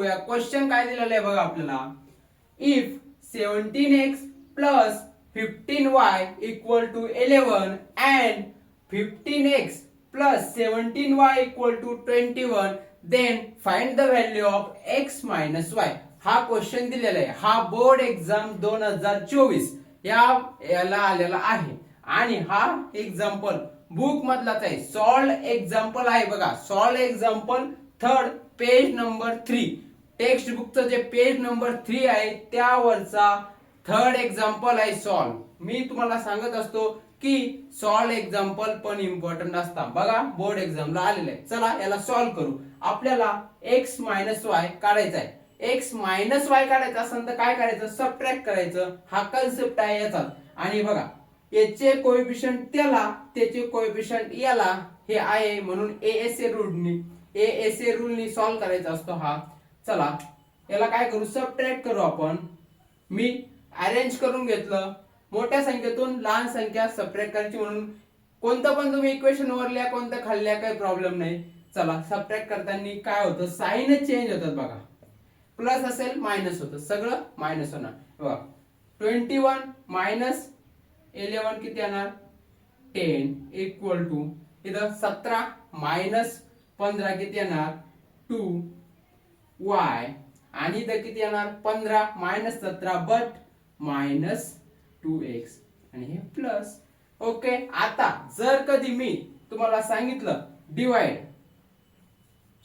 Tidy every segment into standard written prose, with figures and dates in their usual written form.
Question काय दिलेलं आहे बघा आपल्याला. If 17x plus 15y equal to 11 and 15x plus 17y equal to 21, then find the value of x minus y. हा question दिलेला आहे. हा बोर्ड एक्झाम 2024 याला आलेला आहे आणि हा एक्झाम्पल बुक मधलाच आहे. सॉल्व एक्झाम्पल आहे बघा. Solve example third page number 3. Text बुकचं जे पेज नंबर 3 आहे त्यावरचा थर्ड एक्झाम्पल आहे सॉल्व. मी तुम्हाला सांगत असतो की सॉल्व एक्झाम्पल पण इम्पॉर्टंट असतात. बघा बोर्ड एक्झामला आलेलं आहे. चला याला सॉल्व करू. आपल्याला x मायनस वाय काढायचा आहे. x मायनस वाय काढायचा असेल तर काय करायचं, सबट्रॅक्ट करायचं. हा कन्सेप्ट आहे याचा. आणि बघा याचे कोएफिशियंट त्याला, त्याचे कोएफिशियंट याला हे आहे म्हणून एएसए रूलनी सॉल्व करायचा असतो हा. चला याला काय करू, सबट्रॅक्ट करू आपण. मी अरेंज करून घेतलं. मोठ्या संख्येतून लहान संख्या सबट्रॅक्ट करायची म्हणून कोणतं पण तुम्ही इक्वेशन वरल्या कोणतं खाल्ल्या काही प्रॉब्लेम नाही. चला सबट्रॅक्ट करताना काय होतं, साइन चेंज होतात बघा. प्लस असेल मायनस होतं, सगळं मायनस होणार बघा. 21 मायनस 11 किती येणार 10 इक्वल टू इथं 17 मायनस 15 किती येणार 2y आणि इथं किती येणार 15 मायनस 17 बट मायनस 2x आणि हे प्लस. ओके. आता जर कधी मी तुम्हाला सांगितलं divide,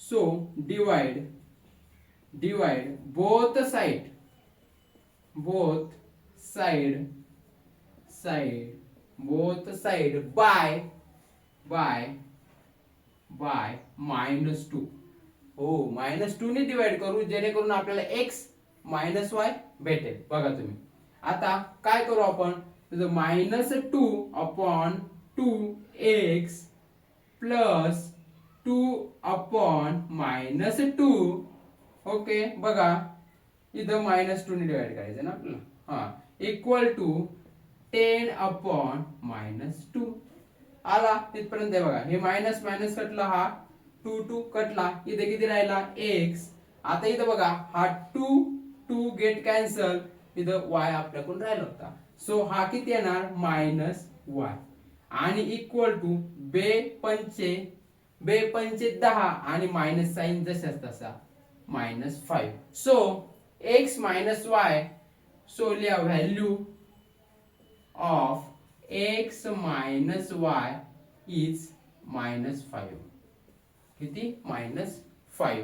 so divide both side by -2. हो -2 ने डिवाइड करू जेणेकरून आपल्याला x मायनस वाय भेटेल. बघा तुम्ही आता काय करू आपण, -2 upon 2x plus 2 upon -2. Okay. बघा इथं -2 ने डिवाइड करायचं ना आपल्याला. हा इक्वल टू 10 अपॉन -2 आला तिथपर्यंत. बघा हे मायनस मायनस कटला, हा 2 कटला, इथे किती राहिला x. आता इथं बघा हा 2 गेट कॅन्सल, इथं y आपल्याकडून राहिला होता. सो हा किती येणार -y आणि इक्वल टू बे पंचे 10 आणि मायनस साइन जशाच तसा -5. So x minus y, so लिहा value of x minus y is -5. किती -5.